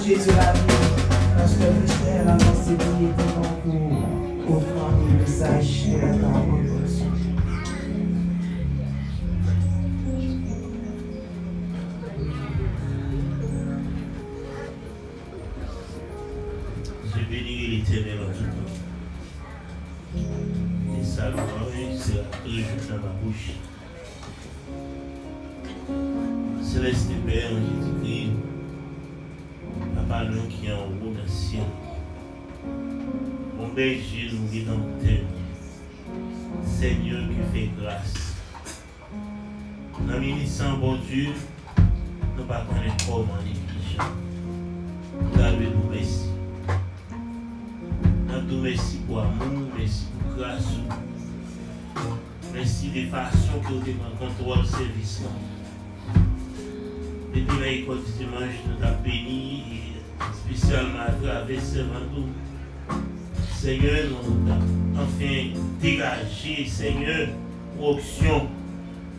Jésus la vie, parce que le Seigneur a enseigné pour offrir le message de la parole de Dieu. Je bénis l'Éternel en tout temps. Et sa gloire sera toujours dans ma bouche. Céleste Père, Jésus-Christ, Papa, nous qui est en haut dans le ciel, mon berger, nous rédempteur, Seigneur qui fait grâce. Dans le ministère, bon Dieu, nous ne pas connaître comment négligent. Nous nous merci. Nous merci pour amour, merci pour grâce. Merci des façons que vous avez contrôle le service. Depuis l'école du dimanche, nous avons béni, et spécialement à travers ce vendredi. Seigneur, nous avons enfin dégagé, Seigneur, option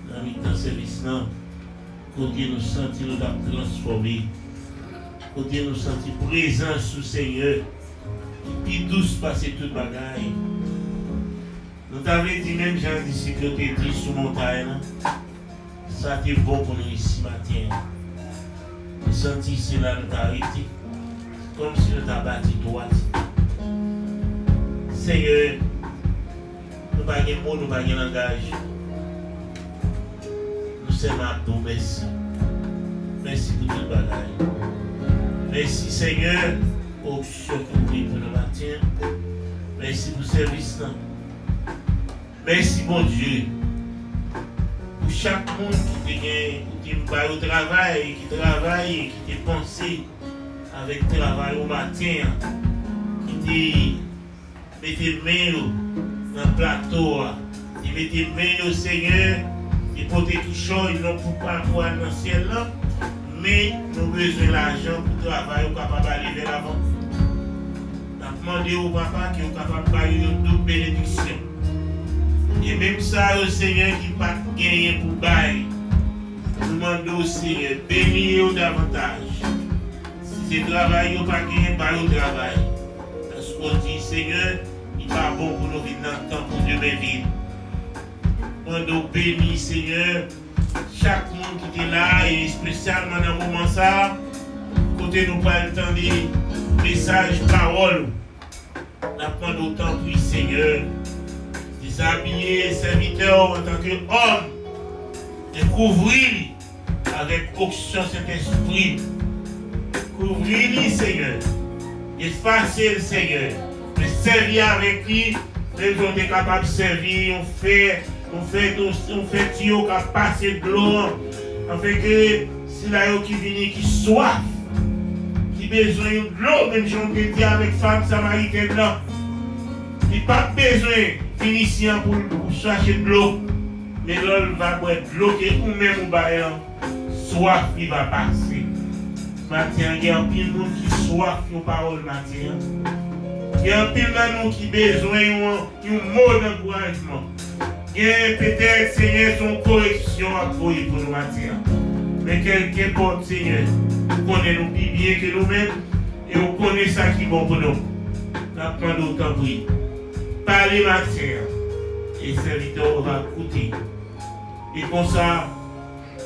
dans le service. Côté nous sentir, nous avons transformé. Côté nous sentir présent sous Seigneur, qui douce passer toute bagaille. Nous t'avons dit, même Jean d'ici que tu es dit sous montagne, ça a été bon pour nous ici matin. Nous senti ici là, nous t'avons arrêté, comme si nous t'avons bâti droite. Seigneur, nous n'avons pas de mots, nous n'avons pas de langage. Nous sommes à tout, merci. Merci pour toute bagaille. Merci Seigneur pour ce que vous avez pour le matin. Merci pour le service. Merci mon Dieu. Pour chaque monde qui va au travail, qui travaille, qui te pense avec le travail au matin, qui te met tes mains dans le plateau, qui met tes mains au Seigneur, qui porte quelque chose, non pour pas voir dans le ciel là. Mais nous avons besoin d'argent pour travailler, pour capable d'aller vers l'avant. Nous avons demandé au papa qui est capable de payer une double bénédiction. Et même ça, au Seigneur qui n'a pas gagné pour bailler, nous demandons au Seigneur, bénis-le davantage. Si c'est travail, il n'a pas gagné, baille au travail. Parce qu'on dit, Seigneur, il n'est pas bon pour nous vivre dans le temps pour demain vivre. Nous demandons bénis, Seigneur. Chaque monde qui est là, et spécialement dans ce moment ça, côté nous pas le temps des messages, paroles, nous apprenons autant pour Seigneur, déshabiller serviteurs en tant qu'homme, et couvrir avec auction cet esprit, couvrir Seigneur, effacer le Seigneur, mais servir avec lui, même si on est capable de servir, on fait Tio qui a passé de l'eau, on fait que si là qui vient, qui soif, qui besoin de l'eau, même si on dit avec femme samaritaine là, il n'a pas besoin de ici pour chercher de l'eau, mais là il va boire de l'eau que ou même au baillant, soif il va passer. Matin, il y a un pile de monde qui soif nos paroles matin. Il y a un pile de monde qui besoin d'un mot d'encouragement. Peut-être, Seigneur, son correction à pour nous matin. Mais quelqu'un porte, Seigneur, nous connaissons nous bien que nous-mêmes, Et on connaît ça qui est bon pour nous. Nous apprenons autant pour lui. Parlez matière. Et le serviteur va écouter. Et comme ça,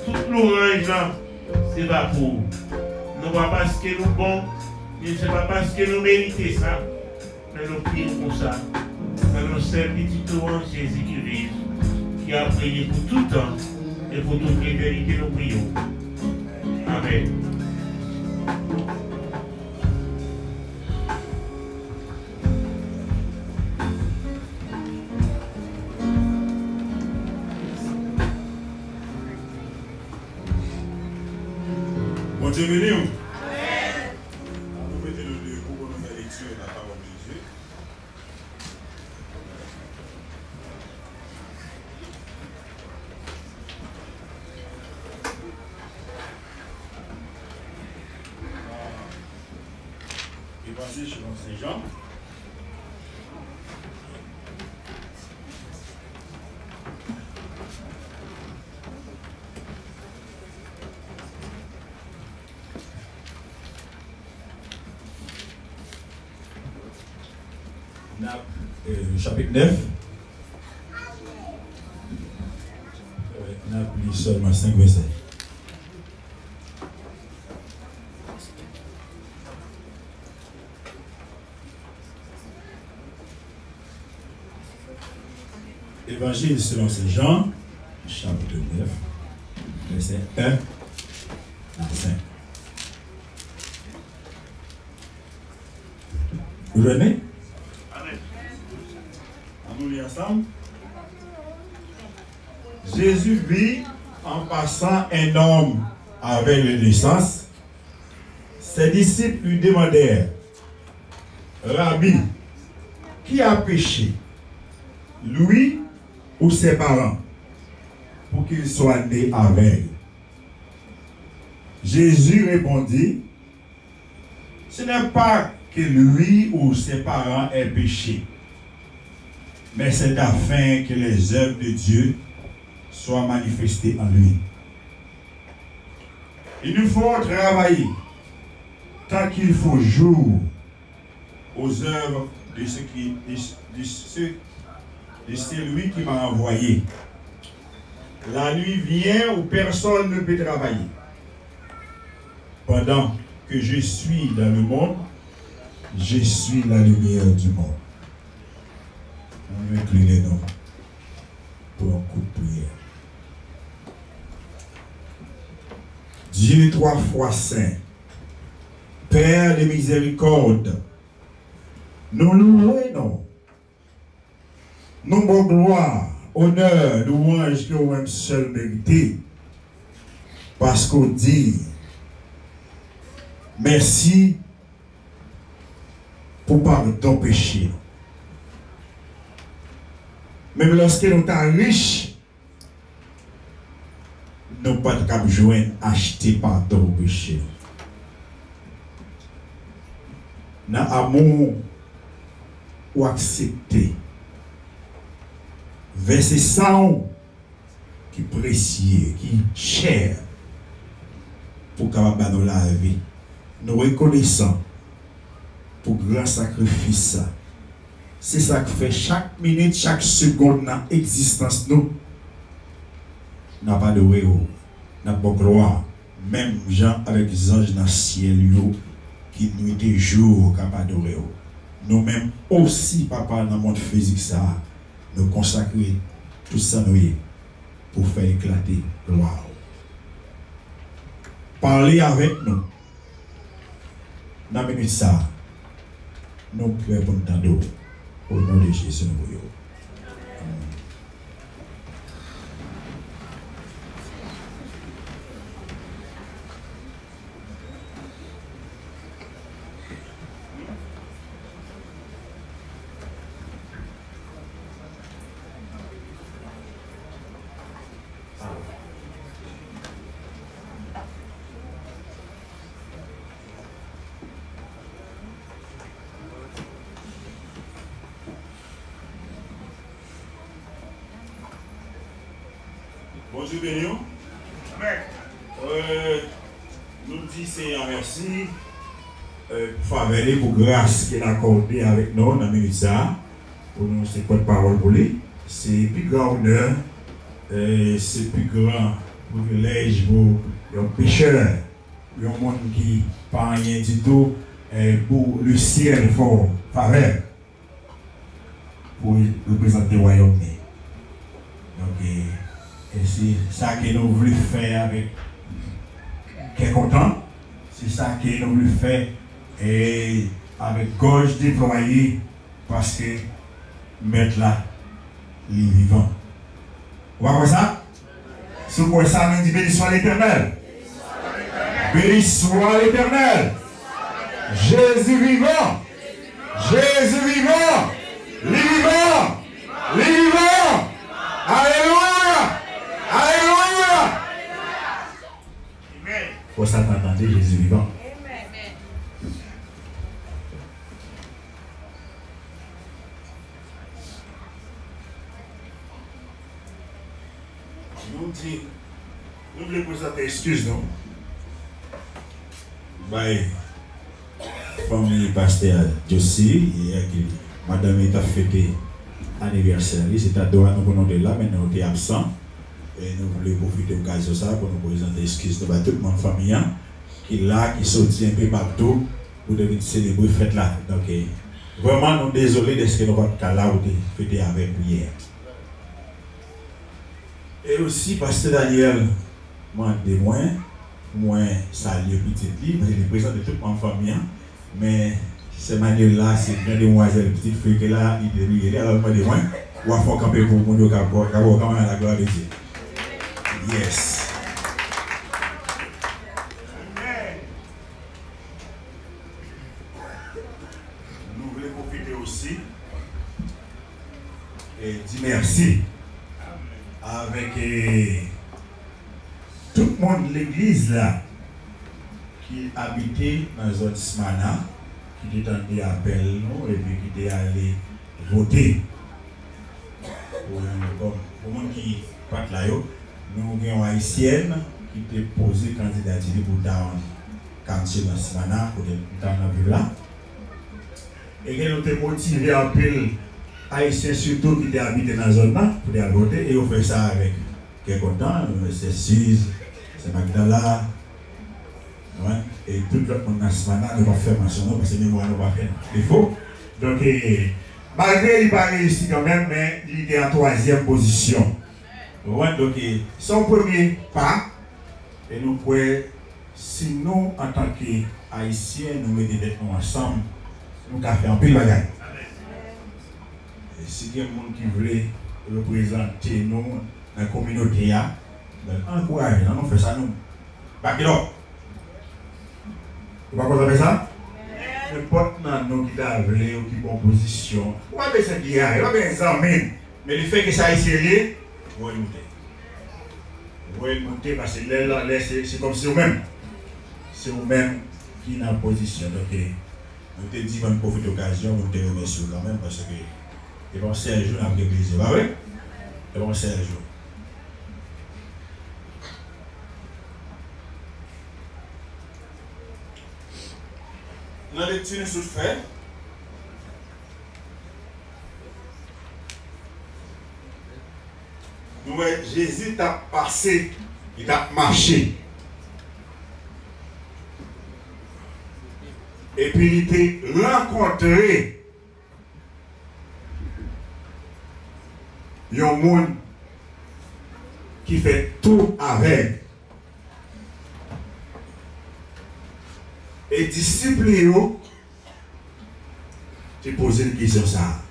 tout l'orange là, c'est pas pour nous. Non pas parce que nous bons, mais ce n'est pas parce que nous méritons ça. Mais nous prions pour ça. Dans notre seul petit orange Jésus qui vit, qui a prié pour tout temps et pour toute l'éternité, nous prions. Amen. Bon Dieu béni. Amen. Nous mettons le lieu pour nous faire lecture de la parole de Dieu. Évangile selon Saint Jean. Chapitre 9. On a pris seulement 5 versets. Évangile selon Saint Jean, chapitre 9, verset 1 à 5. Vous venez? Nous lisons ensemble. Jésus vit en passant un homme avec la naissance. Ses disciples lui demandèrent, Rabbi, qui a péché, lui ou ses parents, pour qu'il soit né aveugle? Jésus répondit, ce n'est pas que lui ou ses parents aient péché, mais c'est afin que les œuvres de Dieu soient manifestées en lui. Il nous faut travailler tant qu'il faut jour aux œuvres de celui qui m'a envoyé. La nuit vient où personne ne peut travailler. Pendant que je suis dans le monde, je suis la lumière du monde. On va incliner nous pour un coup de prière. Dieu 3 fois saint, Père de miséricorde, nous louons, nous bon gloire, honneur, louange que nous seul mérité, parce qu'on dit merci pour pardon péché. Même lorsque nous sommes riches, nous ne pouvons pas joindre acheter pardon au péché. Dans l'amour ou accepter. Verset 100 qui est précieux, qui est cher pour capable nous la vie. Nous reconnaissons pour grand sacrifice. C'est ça qui fait chaque minute, chaque seconde dans l'existence nous. N'a pas de héros, n'a pas de gloire. Même gens avec les anges dans le ciel qui nous étaient jours capables d'adorer. Nous-mêmes aussi, papa, dans le monde physique, ça, nous consacrer tout ça nous pour faire éclater gloire. Parlez avec nous. Dans la minute ça, nous prions pour nous. Au nom de Jésus, nous voyons. Bonjour Bénion. Nous disons Seigneur merci faveur pour grâce qu'il a accordé avec nous dans la minute ça. Pour nous, c'est quoi de parole pour lui. C'est plus grand honneur, c'est plus grand privilège pour un pécheur, pour un monde qui n'a rien du tout, pour le ciel fort faveur pour représenter le royaume. Donc, c'est ça que nous voulons faire avec quelqu'un content. C'est ça que nous voulons faire avec gorge déployée parce que mettre là, les vivants. Vous voyez ça? Si vous voyez ça, on dit béni soit l'Éternel. Béni soit l'Éternel. Jésus vivant. Jésus vivant. Les vivants. Les vivants. Alléluia. Alléluia. Pour ça, t'entendez Jésus vivant. Nous voulons présenter excuse, non? Bye. Famille pasteur Josie, madame est à fêter anniversaire. C'est à droit nous venons de là, mais nous sommes absents. Et nous voulons profiter de l'occasion ça pour nous présenter excuse de toute mon famille qui est là, qui sortit un peu partout pour devenir célébrer fête là. Donc, vraiment, nous désolés de ce que nous n'avons pas là où fêter avec hier. Et aussi, pasteur Daniel, moi, saluer petit livre, je le présente de toute ma famille. Mais cette manière-là, c'est une demoiselle, petite fille qui est là, il est là, alors moi, de moi, ou à faire camper pour mon Dieu, quand même à la gloire de Dieu. Yes. Nous voulons profiter aussi et dire merci avec tout le monde de l'église là qui habitait dans la zone Smana, qui était en appel nous et puis qui était allé voter pour le monde qui part là. Nous avons une haïtienne qui était posée candidature pour down cancer dans Smana pour dans là. Et qui nous a motivé un peu haïtiens surtout qui étaient habités dans la zone là pour aller voter et on fait ça avec quelques temps, c'est Suze, c'est Magdala, ouais, et tout le monde dans Smana ne va pas faire mention parce que nous ne va pas faire défaut. Donc, malgré il n'a pas réussi quand même, mais il était en 3e position. Ouais, donc, son premier pas, et nous pouvons, si nous, en tant qu'Haïtiens, nous mettons ensemble, nous avons fait un peu de bagaille. Si il y a des gens qui veulent représenter nous dans la communauté, encouragez, nous faisons ça nous. Back it up. Vous ne pouvez pas ça? N'importe nous qui avons qui ont position. Vous ne pouvez pas dire, vous ne pouvez pas dire, mais le fait que ça est sérieux, vous allez monter. Vous allez monter parce que là, c'est comme si vous-même. C'est vous-même qui est en position. Donc, nous te disons qu'on profite de l'occasion, nous te remercions quand même parce que et bon, Serge, on a bien plaisir. Ah oui? Et bon, Serge. Dans les lecture sous fait, nous voyons Jésus a passé, il a marché. Et puis il a rencontré un monde qui fait tout avec. Et disciples, tu poses une question ça.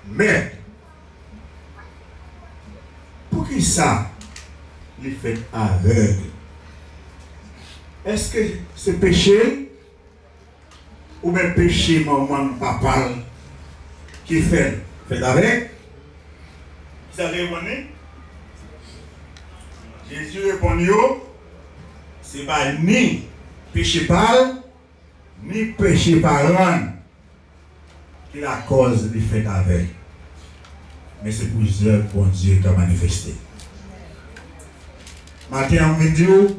Mais, pour qui ça, il fait aveugle? Est-ce que c'est péché ou bien péché maman, papa qui fait avec? Vous avez répondu? Jésus répond, c'est pas ni péché par, ni péché par qui est la cause du fait avec. Mais c'est pour bon Dieu qui a manifesté. Matin, on me dit,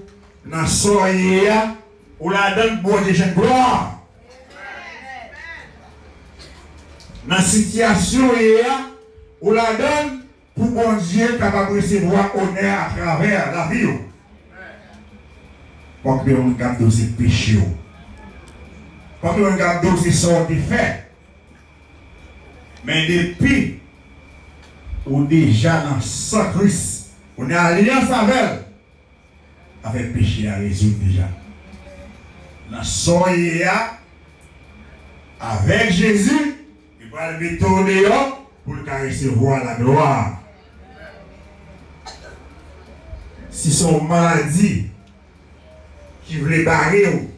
dans soirée, ou la donne pour des gens de gloire. Dans la situation, ou la donne pour bon Dieu capable de recevoir honneur à travers la vie. Pas que on garde ces péchés. Pas que on garde ces sortes de faits. Mais depuis, ou déjà dans sang Christ, on est en alliance avec elle, avec péché à résoudre déjà. Dans son avec Jésus, il va le mettre au dehors pour le recevoir la gloire. Si son maladie qui voulait barrer,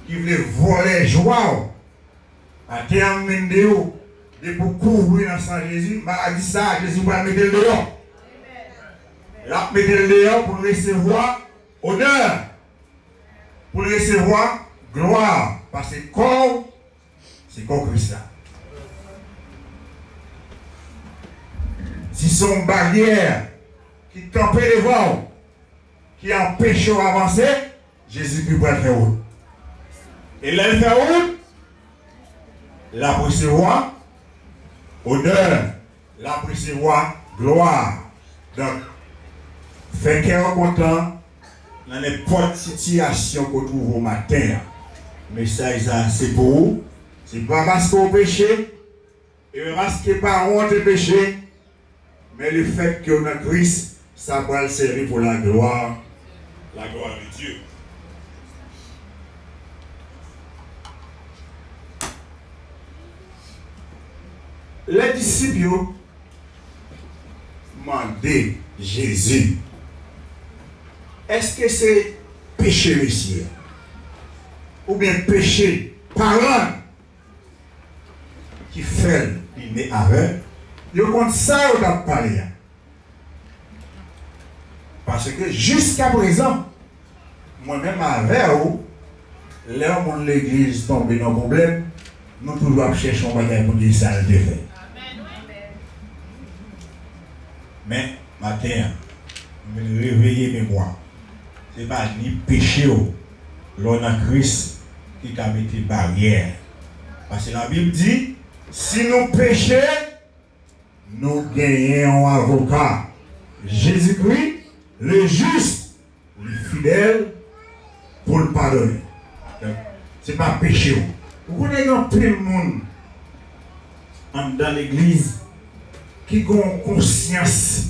qui voulait voler joie, à terme de pour couvrir dans sang Jésus, maladie ça, Jésus va mettre le dehors. Il va mettre le dehors pour recevoir honneur, pour recevoir gloire, parce que corps, c'est corps Christ. Si son barrière qui campait devant, qui empêche d'avancer, Jésus peut faire route. Et là, il fait route, la recevoir honneur, la recevoir gloire. Donc, fait cœur content dans n'importe situation qu'on trouve au matin. Mais ça, c'est pour vous. C'est pas parce qu'on péché, et parce que pas honte de péché, mais le fait qu'on a Christ, ça va le servir pour la gloire de Dieu. Les disciples demandaient Jésus, est-ce que c'est péché, monsieur? Ou bien péché parent qui fait il est aveugle? Je compte ça ou pas parler. Parce que jusqu'à présent, moi-même avec vous, là où l'église tombe dans le problème, nous toujours cherchons un bagage pour dire ça le fait. Mais matin, nous réveiller mémoire. Ce n'est pas ni péché, l'on a Christ qui a mis des barrières. Parce que la Bible dit, si nous péchons, nous gagnons un avocat. Jésus-Christ, le juste, le fidèle, pour le pardonner. Ce n'est pas péché. Vous connaissez un peu de monde dans l'église qui ont conscience,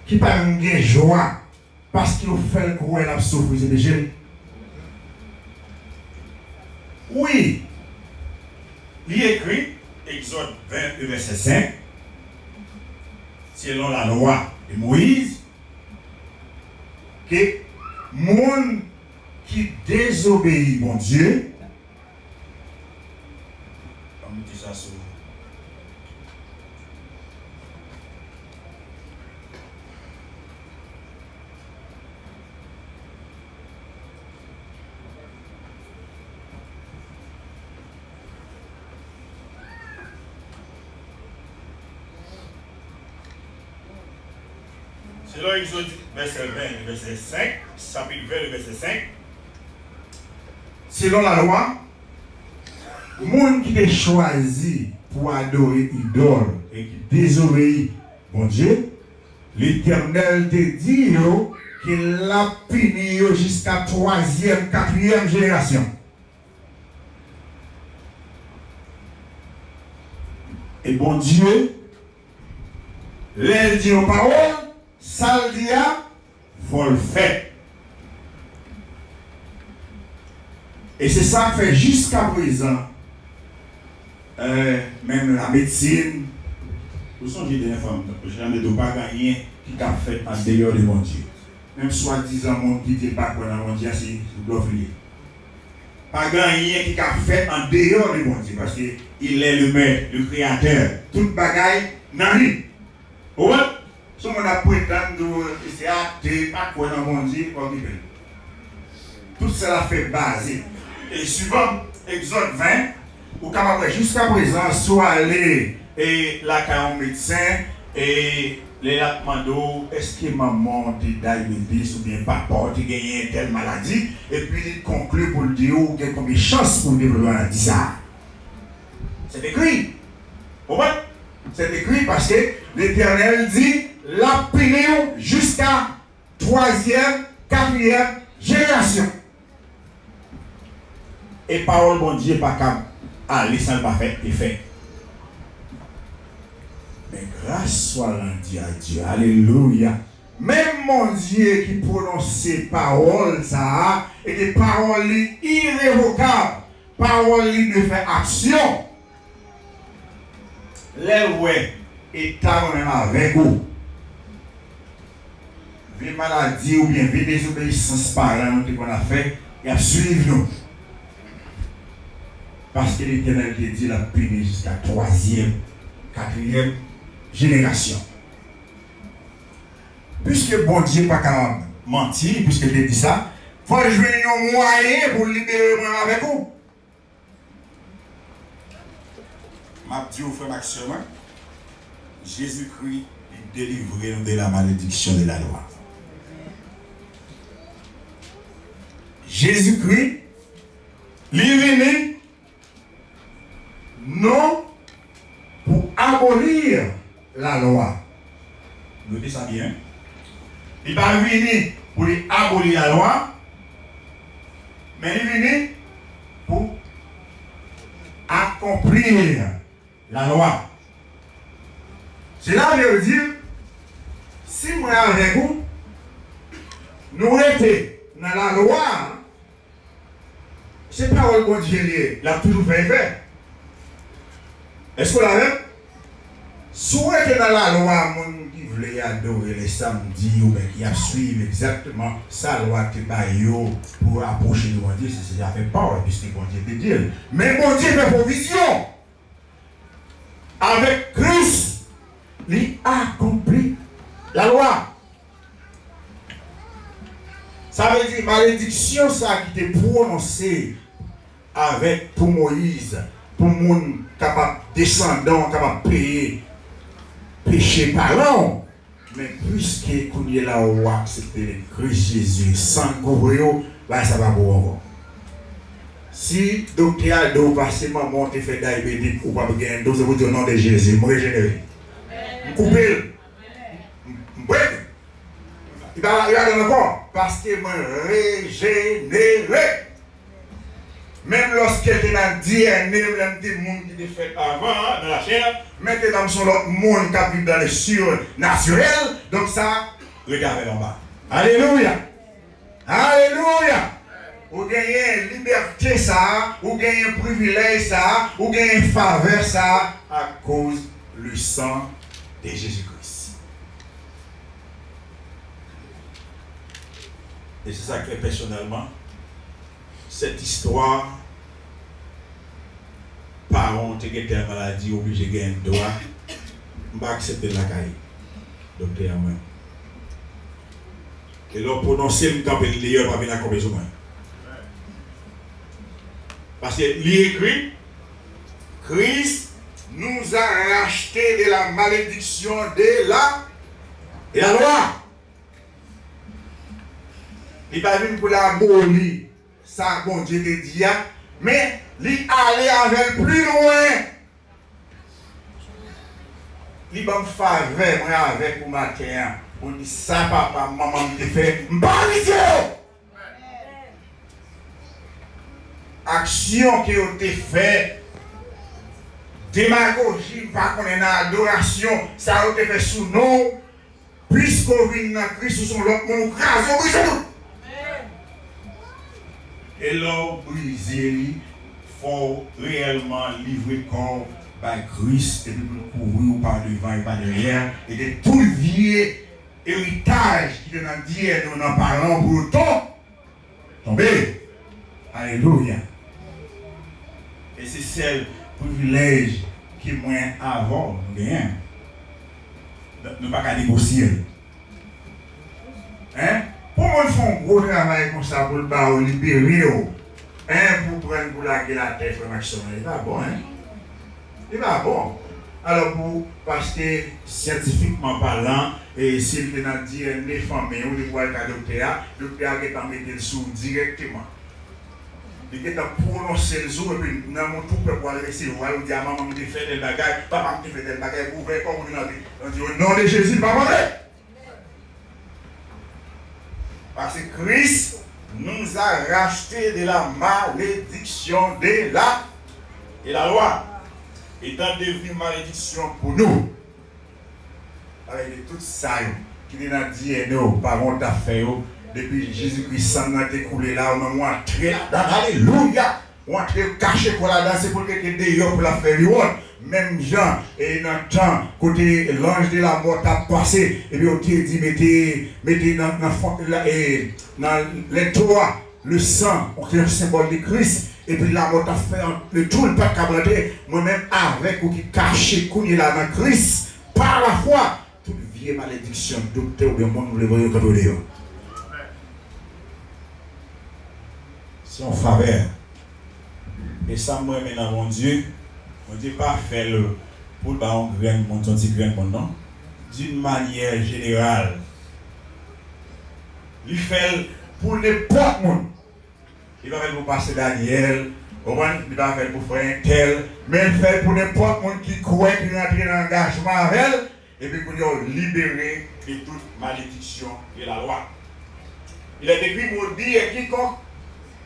qui parle de joie, parce qu'il fait le coup et la souffrir, c'est péché. Oui, il est écrit, Exode 20, verset 5, selon la loi de Moïse, que le monde qui désobéit mon Dieu, comme dit ça sur selon Exode verset 20, verset 5, chapitre 20, verset 5, selon la loi, le monde qui est choisi pour adorer idole et qui désobéit mon Dieu, l'Éternel te dit qu'il a puni jusqu'à 3e, 4e génération. Et bon Dieu, l'aile dit aux paroles, ça le dit, il faut le faire. Et c'est ça que fait jusqu'à présent, même la médecine, vous songez des femmes, jamais de pas gagner qui a fait en dehors de mon Dieu. Même soi-disant, mon qui n'était pas dans mon Dieu, c'est l'offrir. Pas gagner qui a fait en dehors de mon Dieu, parce qu'il est le maître, le créateur. Toute bagaille dans lui. Ouais? Si on a prétendu que c'est athée, pas quoi dans mon Dieu, tout cela fait baser. Et suivant Exode 20, ou capable jusqu'à présent, soit aller et là qu'un médecin et les mando, est-ce que maman est diabétique ou bien papa qui gagne telle maladie, et puis il conclut pour le dire ou combien de chances pour développer la maladie ça. C'est écrit. Vous voyez? C'est écrit parce que l'Éternel dit la pénéo jusqu'à 3e, 4e génération. Et parole bon Dieu pas capable aller sans le pas fait et fait. Mais grâce soit rendue à Dieu. Alléluia. Même mon Dieu qui prononce ces paroles, ça, et des paroles irrévocables, paroles de faire action. Les ouais, état même avec vous. Les maladies ou bien les désobéissances parents qu'on a fait, il a suivi nous. Parce que l'Éternel dit la puni jusqu'à 3e, 4e génération. Puisque bon Dieu n'est pas capable de mentir, puisqu'il dit ça, il faut jouer un moyen pour libérer moi avec vous. Ma dit au frère Maxime, Jésus-Christ est délivré de la malédiction de la loi. Jésus-Christ, il est venu non pour abolir la loi. Notez ça bien. Il n'est pas venu pour abolir la loi, mais il est venu pour accomplir la loi. Cela veut dire, si moi avec vous, nous étions dans la loi, c'est pas le bon Dieu, il a toujours fait effet. Est-ce que vous l'avez? Soit que dans la loi, mon qui voulait adorer les samedis ou qui a suivi exactement sa loi pour approcher de mon Dieu, c'est déjà fait peur, puisque bon Dieu peut dire. Mais bon Dieu fait provision. Avec Christ, il a accompli la loi. Ça veut dire malédiction, ça qui était prononcée avec pour Moïse, pour mon capable descendant, capable de payer péché parlant. Mais puisque qu'on est là au roi, c'était Christ Jésus, sans couvrir, ça va bon. Si docteur Aldo passe maman te fait diabétique ou pas gagner dose vous dire au nom de Jésus, moi régénérer. Couper. Il va dans le corps parce que moi régénéré. Même lorsqu'elle était dans le DNA, même des gens qui étaient faits avant dans la chair, maintenant sont l'autre monde qui vit dans le surnaturel. Donc ça, regardez en bas. Alléluia. Alléluia. Vous gagnez liberté ça, vous gagnez privilège ça, vous gagnez faveur ça à cause du sang de Jésus-Christ. Et c'est ça que personnellement, cette histoire, parents qui ont une maladie, obligé de gagner un droit, je ne vais pas accepter la caille. Docteur, moi. Et là, prononcer le camp et le lieu, pas venir comme besoin. Parce qu'il est écrit, Christ nous a racheté de la malédiction de la loi. Il n'est pas venu pour l'abolir, ça, bon Dieu te dit, mais il allait avec plus loin. Il va me faire moi avec pour matin. On dit ça, papa, maman me fait, action qui ont été faites, démagogie, pas qu'on est dans l'adoration, ça a été fait sous nous, puisqu'on vit dans Christ, sous son l'autre monde, grâce au et l'homme brisé, il faut réellement livrer corps par Christ et de courir par devant et par derrière, et de tout le vieux héritage qui est dans Dieu, nous en parlons pour autant tomber. Alléluia. Et c'est celle privilège qui est moins avant, nous gagnons. Nous ne pouvons pas négocier. Hein? Pour moi, faire un gros travail comme ça pour le libérer, pour prendre pour la tête, il n'est pas bon. Hein? Il n'est pas bon. Alors, parce que scientifiquement parlant, et s'il est dans le DNA famille, ou le docteur, le docteur a mis le sous directement. Il a prononcé le jour, et puis dans mon tout peuple, on dit à maman, je fait des bagages, papa, je fait des bagages, vous voyez comme on dit au nom de Jésus, pas vrai. Parce que Christ nous a racheté de la malédiction de la loi. Étant devenu malédiction pour nous. Avec tout ça qui est dans le DNA, par contre, fait depuis Jésus-Christ s'en a découlé là, on a entré là-dedans. Alléluia! On a entré caché pour la danse pour quelqu'un d'ailleurs pour la faire. Même Jean, et dans le temps, côté l'ange de la mort a passé, et puis on dit mettez dans les toits le sang, on le symbole de Christ. Et puis la mort a fait le tout le peuple cabraté, moi-même avec ou qui caché qu'on est là dans Christ, par la foi, toute vieille malédiction, docteur ou bien monde, nous le voyons comme nous. C'est en faveur. Et ça, moi, maintenant, mon Dieu, on ne dit pas faire le pour le baron grain, mon petit grain, mon nom, d'une manière générale. Il fait pour n'importe qui. Il va faire pour passer Daniel, il va faire pour faire un tel, mais il fait pour n'importe qui croit qu'il rentre dans l'engagement avec elle, et puis qu'on est libéré de toute malédiction de la loi. Il est écrit pour dire quiconque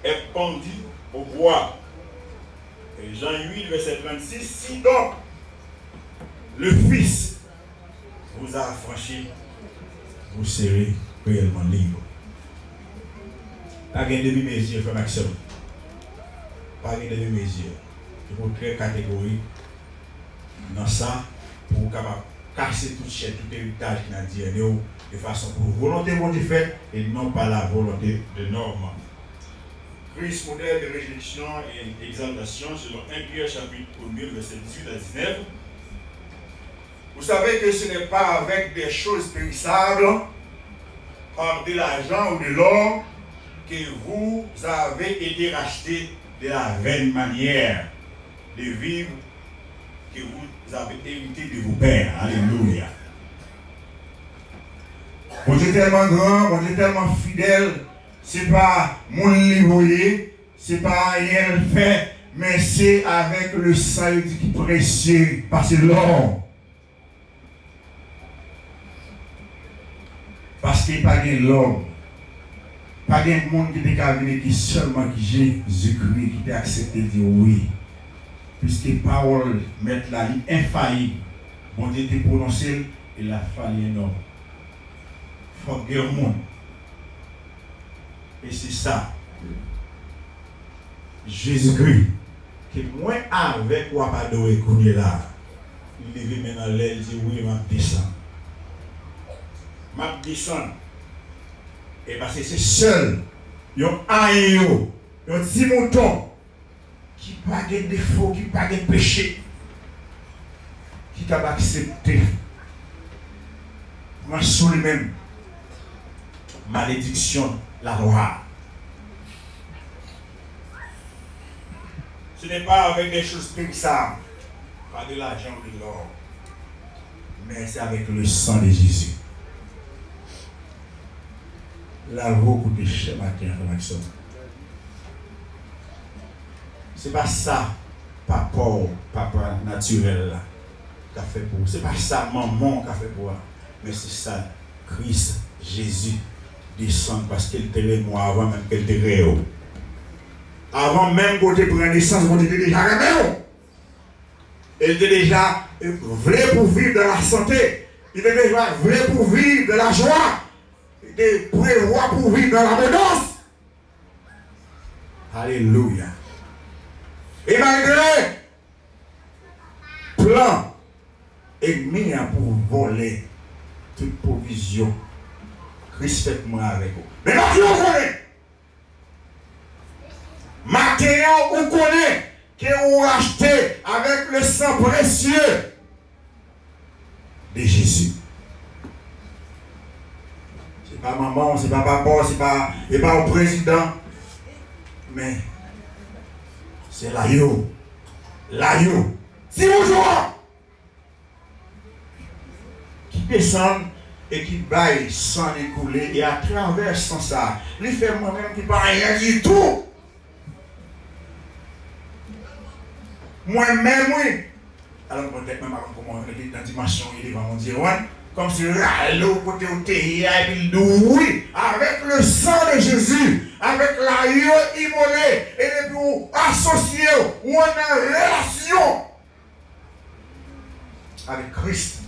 est pendu au bois. Et Jean 8, verset 36, si donc le Fils vous a affranchi, vous serez réellement libre. Pas de demi-mesure, frère Maxime. Pas de demi-mesure. Il faut créer une catégorie dans ça pour capable casser toute chaîne, tout héritage qui n'a dit de façon pour volonté de Dieu fait et non pas la volonté de normes. Christ, modèle de réjection et exaltation, selon 1 Pierre chapitre 1, verset 18 à 19. Vous savez que ce n'est pas avec des choses périssables, par de l'argent ou de l'or, que vous avez été rachetés de la vaine manière de vivre que vous avez hérité de vos pères. Alléluia. Mon Dieu est tellement grand, mon Dieu est tellement fidèle. Ce n'est pas mon livre, ce n'est pas rien fait, mais c'est avec le sang qui est précieux, parce que l'or. Parce qu'il n'y a pas de l'homme. Pas de monde qui est venu qui seulement Jésus-Christ qui a accepté de dire oui. Puisque parole mettre la ligne infaillible. Bon Dieu était prononcé, il a fallu énorme. Il faut guérir le monde. Et c'est ça. Jésus-Christ, qui est moins avec ou pas adoré qu'on est là. Il lève maintenant l'aile, il dit oui, je descends. Je descends. Et parce que c'est seul, il y a un petit mouton qui n'a pas de défaut, qui n'a pas de péché, qui t'a accepté. Moi, sur lui-même, malédiction, la loi. Ce n'est pas avec des choses périssables, pas de l'argent ou de l'or, mais c'est avec le sang de Jésus. La roue coûte cher matin, Maxime. Ce n'est pas ça, papa naturel là, qui a fait pour vous. Ce n'est pas ça, maman qui a fait pour vous. Mais c'est ça, Christ, Jésus, descend parce qu'il était moi avant même qu'il était réel. Avant même qu'on ait pris naissance, on était déjà réel. Il était déjà vrai pour vivre dans la santé. Il était déjà vrai pour vivre dans la joie. Il était prévoir pour vivre dans l'abondance. Alléluia. Et malgré plan ennemi pour voler toute provision, Christ fait moi avec vous. Mais là, vous connaissez. Matin, vous connaissez que vous rachetez avec le sang précieux de Jésus. Ce n'est pas maman, ce n'est pas papa, ce n'est pas au président, mais c'est l'agneau. L'agneau. Si vous jouez, descend et qui baille sans écouler. Et à travers sans ça, il fait moi-même qui ne pas rien du tout. Moi-même, oui. Alors peut-être même avant comment on est dans la dimension, il va me dire, comme si l'eau côté au terre, et puis oui, avec le sang de Jésus, avec l'agneau immolé, et puis associé, ou on a une relation avec Christ.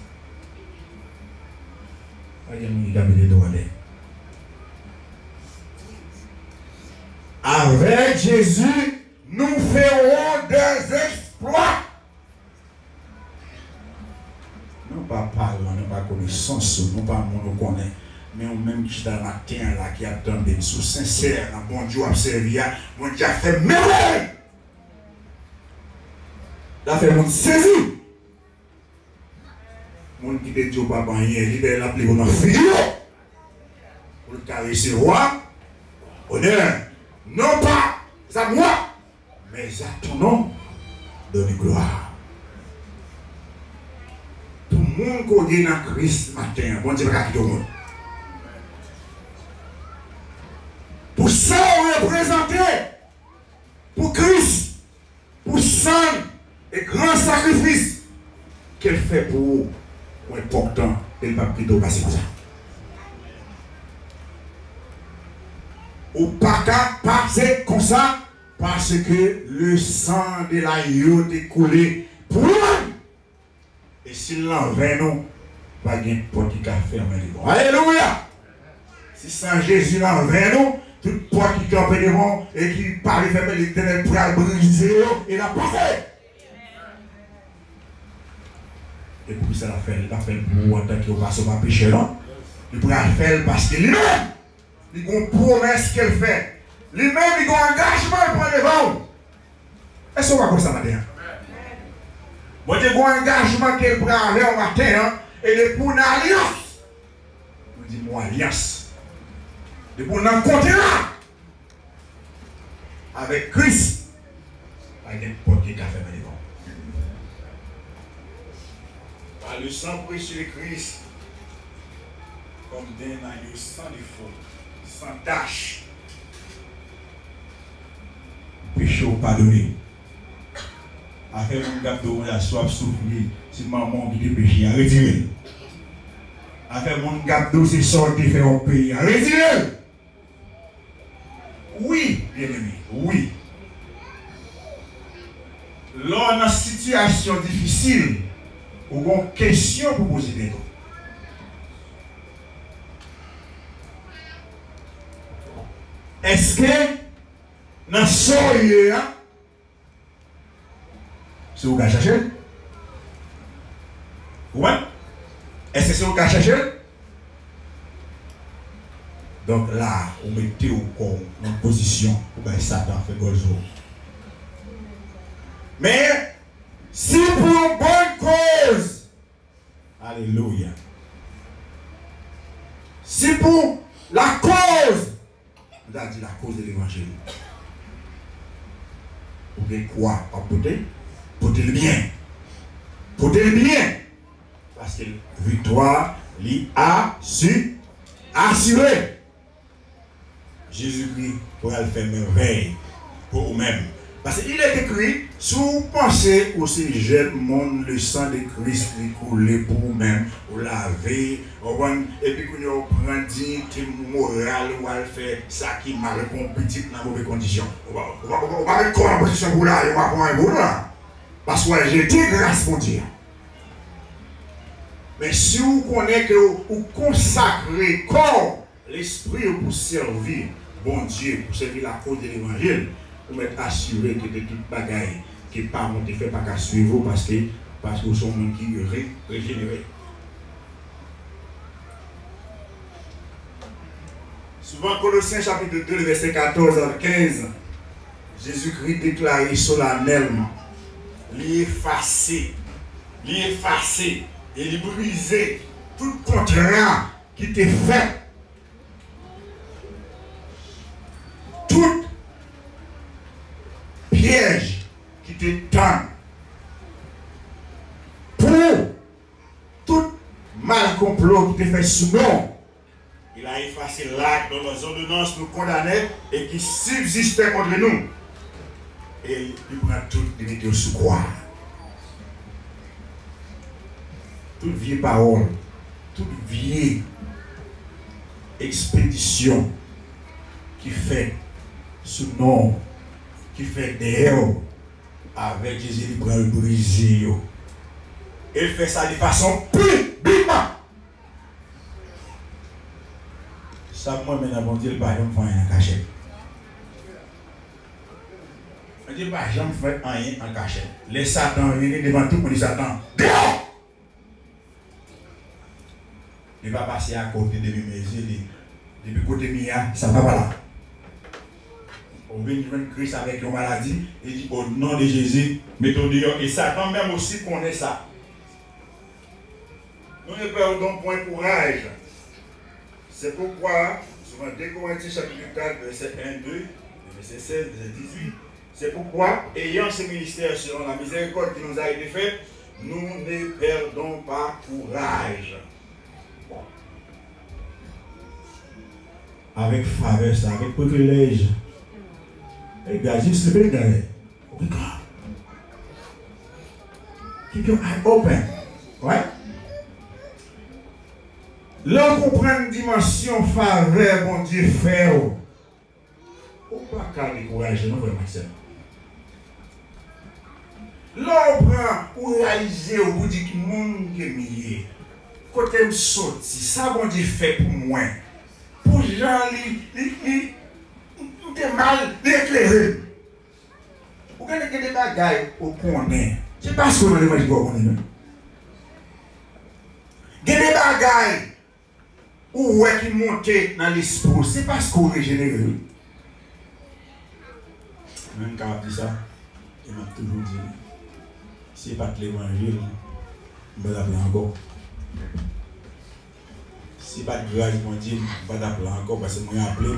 Avec Jésus, nous ferons des exploits. Nous pas parler, nous pas connaissance, nous pas nous connaître, mais on même qui dans la terre là qui attend des sous sincères, bon Dieu a servi, bon Dieu a fait merveille. La fait mon saisi. Mon qui te dit pas rien, il est l'appelé pour notre fille. Pour le caresser roi. Honneur. Non pas à moi, mais à ton nom, donne gloire. Tout le monde qui est dans Christ matin, bon Dieu va quitter le monde. Pour ça, on représenté pour Christ, pour son et grand sacrifice qu'elle fait pour vous, pour important, elle va plutôt passer comme ça. Ou pas qu'à passer comme ça, parce que le sang de l'agneau est coulé pour nous. Et s'il l'envers nous, pas de porte qui a fermé les bons. Alléluia! Si sans Jésus l'envers nous, toute porte qui a fermé les bons et qui parle fermer les ténèbres pour briser, il a pas fait. Et puis ça l'a fait pour en tant qu'il passe au péché là. Il pourra faire parce qu'il lui-même, il a une promesse qu'elle fait. Lui-même, il a un engagement pour les vents. Est-ce qu'on va comme ça matin? Bon, il y a un engagement qu'elle prend avec au matin, et il pour une alliance. Je dis, moi, alliance. Il pour un contrat avec Christ. Avec n'importe qui a fait les vents. Par le sang précieux de Christ, comme d'un agneau sans défaut, sans tâche. Péché ou pardonné. Après mon gâteau, on a soif souffrir, si maman qui te péché, à retirer. Après mon gâteau, c'est sorti faire un pays, à retirer. Oui, bien aimé, oui. Lors d'une situation difficile, ou une question pour poser des gens. Est-ce que dans ce lieu, c'est où qu'on cherche? Ouais? Est-ce que c'est où qu'on cherche? Donc là, on mettez au corps en position pour que Satan fait gozo. Mais si pour une bonne cause, alléluia. Si pour la cause, on a dit la cause de l'évangile. Vous voulez quoi? Porter? Porter le bien. Porter le bien. Parce que la victoire l'y a su assurer. Jésus-Christ pourra le faire merveille pour vous-même. Parce qu'il est écrit, si vous pensez aussi jeune monde, le sang de Christ est coulé pour vous-même, vous lavez, et puis vous prenez dignité morale, vous allez faire ça qui m'a répondu petit dans de mauvaises conditions. On va mettre en position pour là, on va prendre un bout là. Parce que j'ai dit grâce pour Dieu. Mais si vous connaissez que vous consacrez corps, l'esprit pour servir, bon Dieu, pour servir la cause de l'évangile, vous êtes assuré que de toute bagaille qui n'est pas monté fait pas qu'à suivre parce que vous sont gens qui régénérés. Souvent, Colossiens chapitre 2, verset 14 à 15, Jésus-Christ déclaré solennellement, l'effacer, et briser tout contrat qui t'est fait. Tout piège qui t'étend pour toute mal complot qui était fait sous nous. Il a effacé l'acte dont nos ordonnances nous condamnaient et qui subsistait contre nous. Et il prend tout et met au sous croix. Toute vieille parole, toute vieille expédition qui fait sous nom, qui fait derrière avec Jésus, il prend le brisé. Il fait ça de façon publiquement. Ça, moi, maintenant, bon Dieu, pas jamais fait en cachette. On dit pas jamais fait rien en cachette. Les Satan viennent devant tout le monde, Satan. Dehors! Il va passer à côté de mes yeux, depuis côté mia, ça va pas là. On vient de Christ avec une maladie, il dit au nom de Jésus, mettons dehors. Et Satan même aussi connaît ça. Nous ne perdons point courage. C'est pourquoi, souvent 2 Corinthiens chapitre 4, verset 1, 2, verset 16, verset 18, c'est pourquoi, ayant ce ministère selon la miséricorde qui nous a été faite, nous ne perdons pas courage. Avec faveur, avec privilège. Et gars, juste le regarder. Keep your eye open. Ouais? Là, on comprend une dimension faveur, bon Dieu, fait. On ne peut pas décourager, non, vraiment, c'est. Là, on prend, on réalise, au bout du monde qui est mis. Quand on sorti, ça, bon Dieu, fait pour moi. Pour les gens, tout est mal éclairé. Vous avez des bagailles au connaît. C'est pas ce qu'on a dit qu'on connaît. Il y a des bagailles où est qui montent dans l'esprit. C'est pas ce qu'on régénère. Même quand on dit ça, il m'a toujours dit, si ce n'est pas que l'évangile, je vais l'appeler encore. Si pas de grâce, mon Dieu, je ne vais pas t'appeler encore parce que moi, je appelé.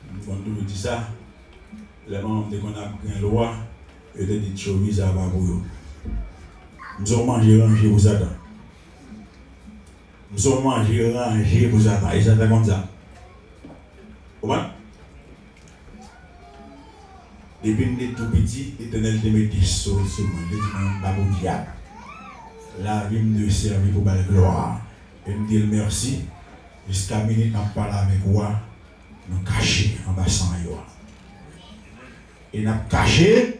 Je vais toujours dire ça. Les membres, dès qu'on a pris une loi, il y a des choses à avoir pour eux. Nous avons mangé ranger pour Satan. Nous avons mangé ranger pour Satan. Et ça fait comme ça. Comment? Depuis que nous sommes tout petits, l'Éternel te met des choses sur moi. Il dit, pas pour diable. La vie me servir pour la gloire. Et nous disons merci. Jusqu'à minute, nous parlons avec moi. Nous cachons en bas sans yo. Et nous cachons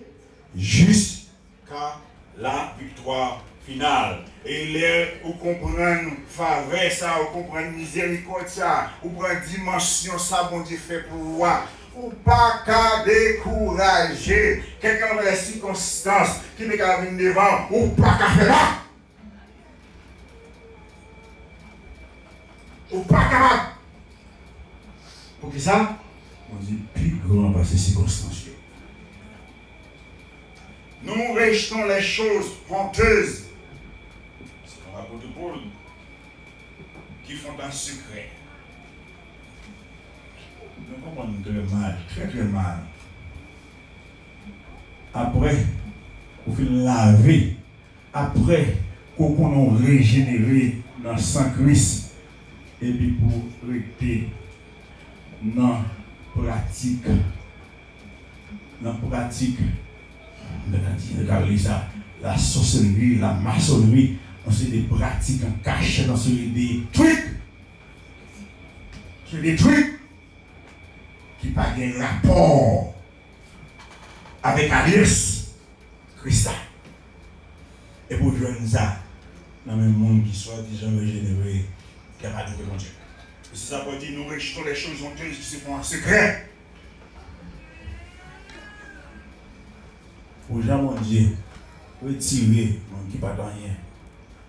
jusqu'à la victoire finale. Et là, vous comprenez faveur ça, vous comprenez miséricorde ça, vous comprenez dimension ça, bon Dieu fait pour moi. Ou pas qu'à décourager. Quelqu'un dans les circonstances qui n'est qu'à venir devant, ou pas qu'à faire là. Ou pas capable. Pour que ça, on dit plus grand par ces circonstances. Nous rejetons les choses honteuses. C'est comme l'apôtre Paul qui font un secret. Nous comprenons très mal, très très mal. Après, vous finissez laver. Après, qu'on a régénéré dans le sang Christ. Et puis pour rester dans la pratique, regardez ça, la sorcellerie, la maçonnerie, c'est des pratiques en cachette, c'est des trucs. C'est des trucs qui n'ont pas de rapport avec Alice, Christ. Et pour jouer ça, dans le même monde qui soit déjà régénéré, qui a pas de Dieu. C'est ça pour dire nous rejetons les choses honteuses qui se font en secret. Pour gens, mon Dieu, retirer mon qui pas rien.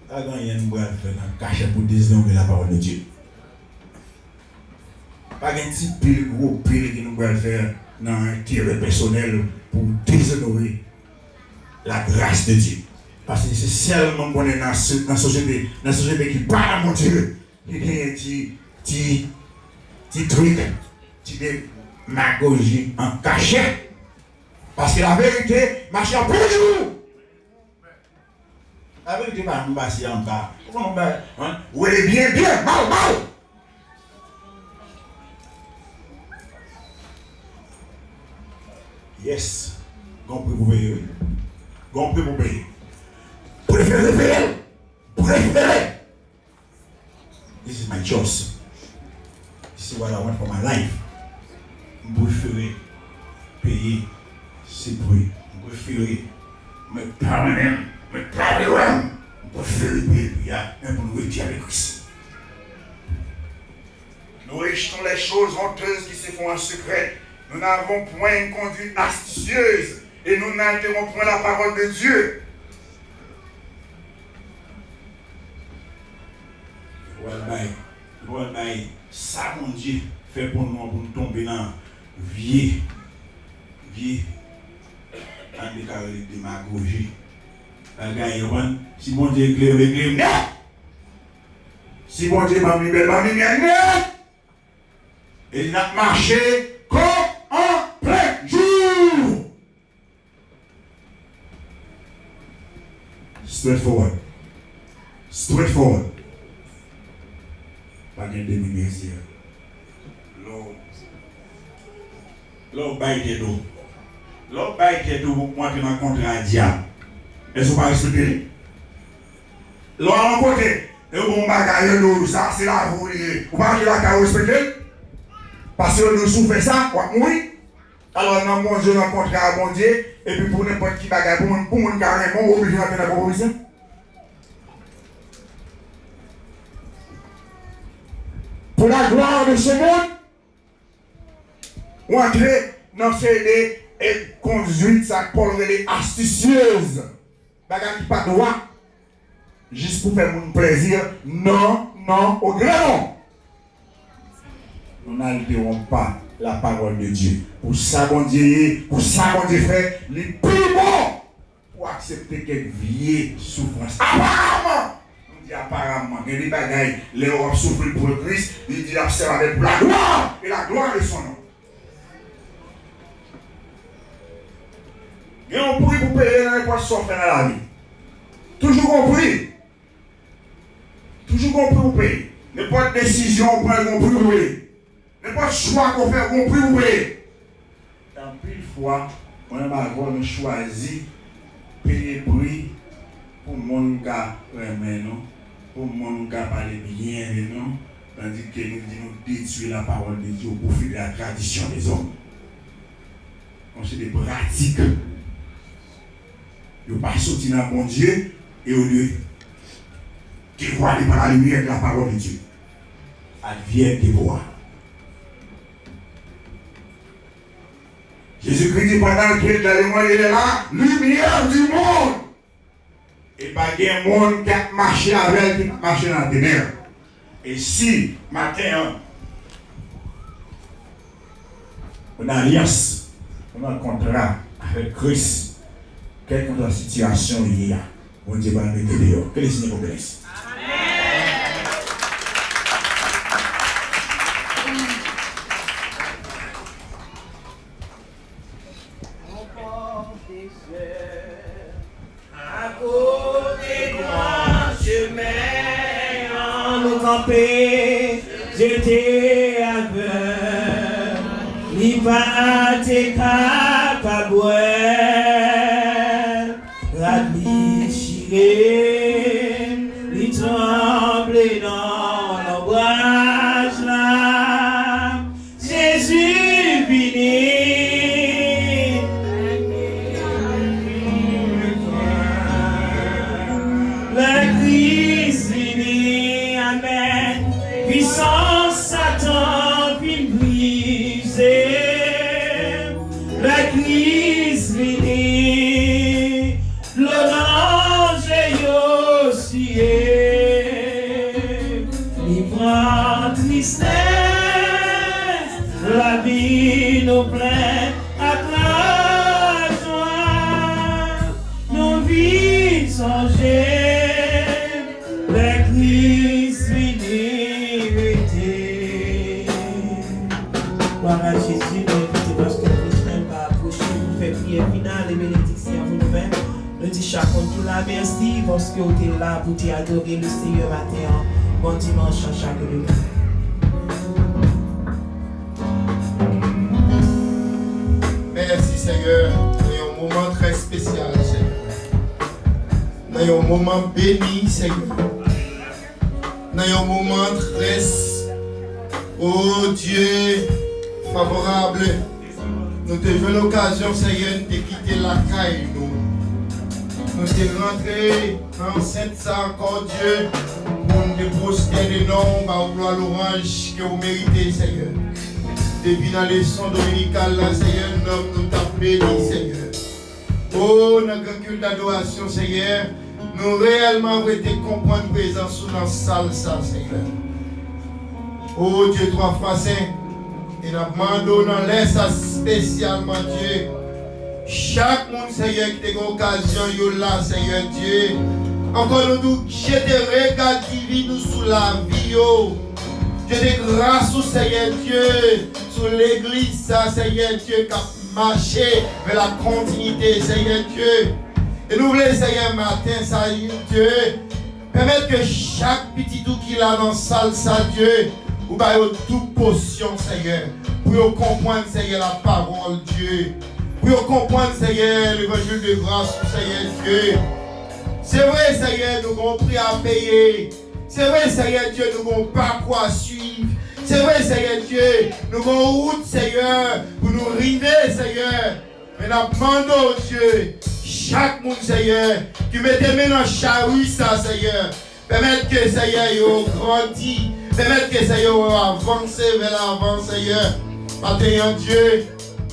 Pas gagner une boîte faire dans cachet pour déshonorer la parole de Dieu. Pas un petit pile, gros pile qui nous va faire dans un intérêt personnel pour déshonorer la grâce de Dieu. Parce que c'est seulement qu'on est dans la société qui parle à mon Dieu. Il y a un petit truc, petit démagogie en cachet. Parce que la vérité marche en plein jour. Avec des balles, nous passons en bas. Où est bien, bien, mal, mal. Yes. Compris pour payer. Compris pour payer. Préférez payer. Préférez. This is my choice. This is what I want for my life. Je préfère payer ces bruits. Je préfère me parler, je préfère payer un bon retier avec Christ. Nous rejetons les choses honteuses qui se font en secret. Nous n'avons point une conduite astucieuse et nous n'altérons point la parole de Dieu. Ça, mon Dieu, fait pour nous tomber dans vieux, en déclaré démagogie. Si mon Dieu éclaire, éclaire, non! Si mon Dieu m'a mis belle, m'a mis bien, non! Et il a marché comme en plein jour. Straightforward. Straightforward. Pas de demi-mesure. L'eau baille d'eau. L'eau baille d'eau pour moi qui m'a rencontré un diable. Est-ce qu'on va respecter? L'eau a rencontré. Et bon bagaille d'eau, ça c'est la vous. Vous parlez de la carrière respecter? Parce que nous souffrons ça, oui. Alors, nous avons Dieu rencontré à bon Dieu, et puis pour n'importe qui bagaille, pour mon carrément, on est obligé d'entrer dans la proposition. Pour la gloire de ce monde, ou entrer dans ces conduites, ça parle des astucieuses, bagaille qui pas droit, juste pour faire mon plaisir. Non, non, au grand non. Nous n'altérons pas la parole de Dieu. Pour ça, bon Dieu, fait, les plus bon pour accepter quelques vieilles souffrances. Apparemment, on dit apparemment, il y a des bagailles, l'Europe souffre pour le Christ, il dit observe avec la gloire et la gloire de son nom. Et on prie pour payer n'importe ce qu'on fait dans la vie. Toujours compris. Toujours compris pour payer. N'importe décision, on prend compris pour payer. N'importe choix qu'on fait, on prie pour payer. Tant pis fois, on a choisi payer prix pour mon gars, pour mon gars parler bien de nous, tandis que nous détruire la parole de Dieu au profit de la tradition des hommes. On c'est des pratiques. Ils ne pas sortir dans mon Dieu et au lieu qui voit par la lumière de la parole de Dieu. Advienne qui voit. Jésus-Christ dit pendant que la lumière est là, lumière du monde. Et pas de monde qui a marché avec, qui a marché dans la ténèbres. Et si, matin, on a alliance, on a un contrat avec Christ, quelle que soit la situation il y a, on dit, bah, mettez dehors. Quel est le signe qu'on connaisse? J'étais aveugle, ni pas tes capaboues, la déchirée, ni trembler dans l'ombrage là, Jésus béni. La Christ béni, amen. Puissance Satan puis briser, la crise venue, l'orange aussi, il prend tristesse, la vie nous plaît à la joie, nos vies songer, la crise venue. Gloire à Jésus, parce que Christ n'aime pas approcher, vous faites prière finale et bénédiction vous-même. Le dit chaque monde tout là, merci parce que vous êtes là pour adorer le Seigneur matin. Bon dimanche à chaque demain. Merci Seigneur, c'est un moment très spécial Seigneur. C'est un moment béni Seigneur. C'est un moment très, oh Dieu, favorable. Nous avons l'occasion Seigneur de quitter la caille nous. Nous sommes rentrés dans cette salle encore Dieu pour nous déposer des noms, par gloire l'orange que vous méritez Seigneur. Depuis la leçon dominicale, là, Seigneur, nous t'avons béni, Seigneur. Oh, notre grand culte d'adoration, Seigneur, nous réellement avons été comprendre présence sous notre salle, ça, Seigneur. Oh, Dieu, trois fois saint, et nous demandons dans l'air ça spécialement, Dieu. Chaque monde, Seigneur, qui a une occasion, yo là, Seigneur, Dieu. Encore nous jeter regard divin nous sous la vie, yo. Dieu de grâce au Seigneur Dieu, sur l'église, ça, Seigneur Dieu, qui a marché vers la continuité, Seigneur Dieu. Et nous voulons, Seigneur, matin, ça, Dieu, permettre que chaque petit tout qui a dans la salle, ça, Dieu, ou bien toute potion, Seigneur, pour comprendre, Seigneur, la parole, Dieu, pour comprendre, Seigneur, l'évangile de grâce, Seigneur Dieu. C'est vrai, Seigneur, nous avons pris à payer. C'est vrai, Seigneur Dieu, nous n'avons pas quoi suivre. C'est vrai, Seigneur Dieu, nous avons route, Seigneur, pour nous river, Seigneur. Mais nous demandons, Dieu, chaque monde, Seigneur, qui mette main dans charrue, ça, Seigneur. Permettre que, Seigneur, il grandit. Permettre que, Seigneur, avance vers l'avant, Seigneur. Maintenant, Dieu,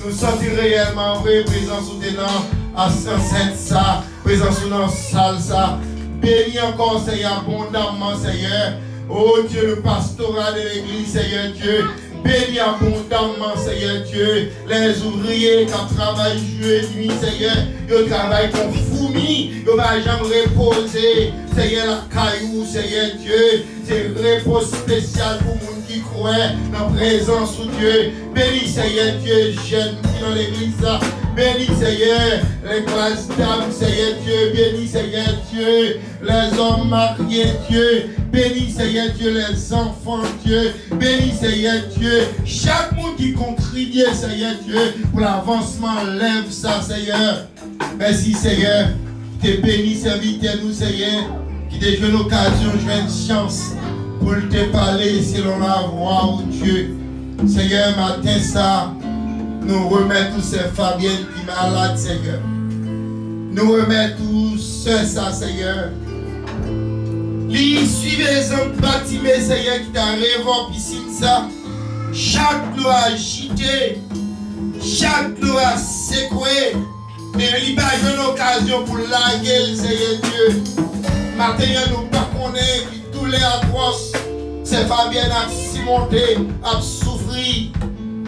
nous sentons réellement vrai, présence sous tes noms, à Saint ça, présence sous nos salles, ça. Bénis encore, Seigneur, abondamment, Seigneur. Oh Dieu, le pastorat de l'église, Seigneur Dieu. Bénis abondamment, Seigneur Dieu. Les ouvriers qui travaillent jour et nuit, Seigneur. Ils travaillent comme fourmis. Ils ne vont jamais reposer. Seigneur, la caillou, Seigneur Dieu. C'est un repos spécial pour les gens qui croient dans la présence de Dieu. Bénis, Seigneur Dieu, jeunes qui dans l'église. Bénis, Seigneur, les classes d'âmes, Seigneur Dieu. Bénis, Seigneur Dieu, les hommes mariés, Dieu. Bénis, Seigneur Dieu, les enfants, Dieu. Bénis, Seigneur Dieu, chaque monde qui contribue, Seigneur Dieu, pour l'avancement, lève ça, Seigneur. Merci, Seigneur. T'es béni, serviteur, nous, Seigneur, qui te donne l'occasion, une chance pour te parler selon la voix, de Dieu. Seigneur, matin, ça. Nous remettons tous ces Fabiennes qui sont malades, Seigneur. Nous remettons tous ceux, ça, Seigneur. Suivez les hommes bâtimés, Seigneur, qui t'a rêvé en piscine, ça. Chaque loi agitée, chaque loi secouée. Mais il n'y a pas une occasion pour laguer, Seigneur Dieu. Maintenant, nous ne pas connaître qui tous les atroces. Ces Fabiennes a cimenté, a souffert.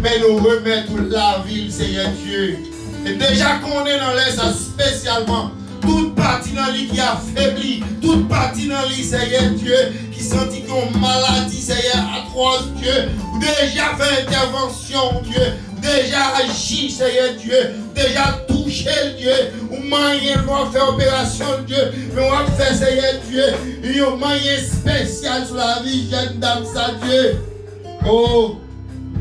Mais nous remettons la ville, Seigneur Dieu. Et déjà qu'on est dans l'air, ça spécialement, toute partie dans lui qui a faibli, toute partie dans lui, Seigneur Dieu, qui sentit qu'on maladie, Seigneur, atroce, Dieu, déjà fait intervention, Dieu, déjà agi, Seigneur Dieu, déjà touché, Dieu, ou moyen doit faire opération, Dieu, mais on va faire, Seigneur Dieu, un moyen spécial sur la vie, jeune dame, ça, Dieu. Oh,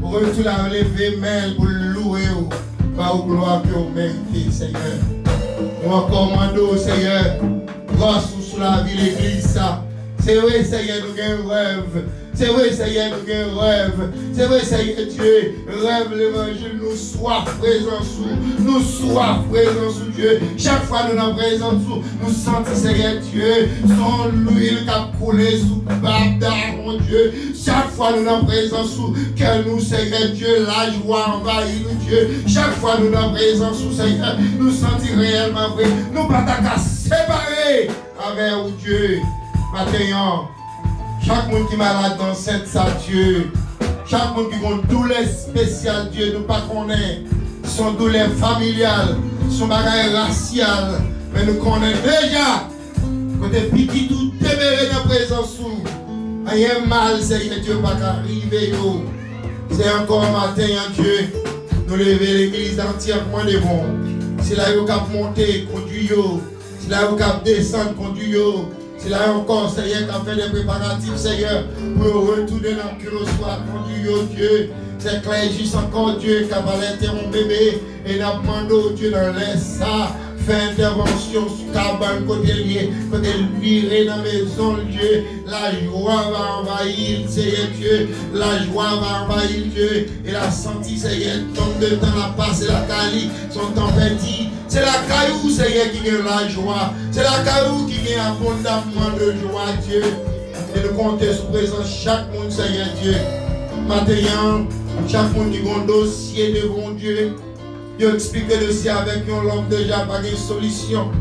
pour tout la lever main pour louer par gloire que vous méritez, Seigneur. Nous recommandons, Seigneur, grâce sur la vie de l'église, ça. C'est vrai, Seigneur, nous avons un rêve. C'est vrai, Seigneur, nous avons un rêve. C'est vrai, Seigneur Dieu, rêve l'évangile, nous soif présent sous. Nous soif présent sous Dieu. Chaque fois nous sommes présents sous, nous sentons, Seigneur Dieu, son l'huile qui a coulé sous Bada, mon Dieu. Chaque fois nous sommes présents sous, que nous, Seigneur Dieu, la joie envahit nous, Dieu. Chaque fois nous sommes présents sous, Seigneur, nous sentons réellement vrai. Nous ne pas qu'à séparer avec vous, Dieu. Maintenant, chaque monde qui est malade dans cette salle, Dieu, chaque monde qui a une douleur spéciale, Dieu, nous ne pas connaître son douleur familiale, son bagage racial, mais nous connaissons déjà quand t'es petit, tout demeuré dans la présence où rien mal, Seigneur Dieu, pas qu'arriver. C'est encore matin, Dieu, nous lever l'église entièrement de bon. C'est là qu'on a monté, conduit, C'est là où vous descendre, conduire. C'est là encore, Seigneur, qui a fait des préparatifs, Seigneur, pour retourner dans le recevoir, conduire, Dieu. C'est clair, juste encore, Dieu, qui a interrompu bébé. Et n'a demandé, Dieu, dans l'air ça. Fait intervention sur cabane, côté lié, côté viré dans la maison, Dieu. La joie va envahir, Seigneur Dieu. La joie va envahir, Dieu. Et la senti, Seigneur, tombe de temps la passe, la cali, son temps perdu. C'est la caillou, Seigneur, qui gagne la joie. C'est la caillou qui gagne abondamment de joie, Dieu. Et nous comptons sous présence chaque monde, Seigneur Dieu. Maintenant, chaque monde qui a un dossier devant Dieu. Dieu explique le dossier avec l'homme déjà pas de solution.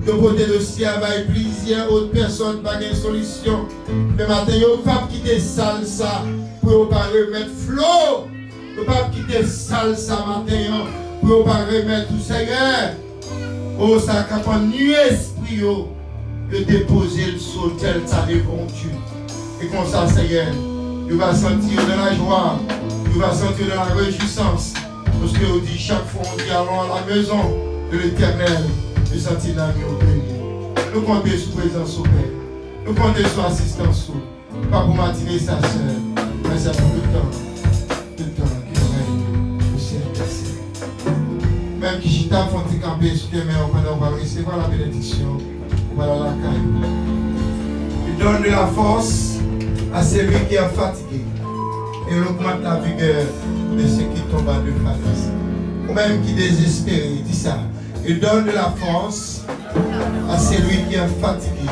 De côté dossier avec plusieurs autres personnes pas de solution. Mais maintenant, il ne pas quitter salle ça pour ne pas remettre flot. Il ne pas quitter salle ça maintenant pour ne pas remettre tout Seigneur. Oh, ça capable nu esprit de déposer le sol tel ça devant Dieu. Et comme ça, Seigneur, tu vas sentir de la joie, tu vas sentir de la réjouissance. Parce que on dit chaque fois on dit allons à la maison de l'Éternel, nous sentir l'ami au béni. Nous comptons sur présence au Père. Nous comptons sur assistance. Pas pour matinée sa soeur, mais c'est pour le temps qui règne au ciel des. Même qui chita font camper sur tes mains, on va recevoir la bénédiction. Voilà la caille. Il donne de la force à celui qui est fatigué. Et il augmente la vigueur de ceux qui tombent à deux falaise. Ou même qui désespéré, dit ça. Il donne de la force à celui qui est fatigué.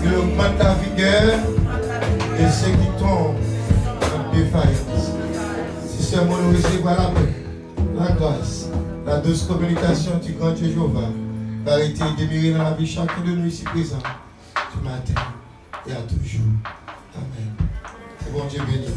Il augmente la vigueur de ceux qui tombent en défaillance. Si seulement nous recevons la paix, la grâce, la douce communication du grand Dieu Jéhovah va être demeurer dans la vie chacun de nous ici présents, du matin et à toujours. Amen. Que bon Dieu bénisse.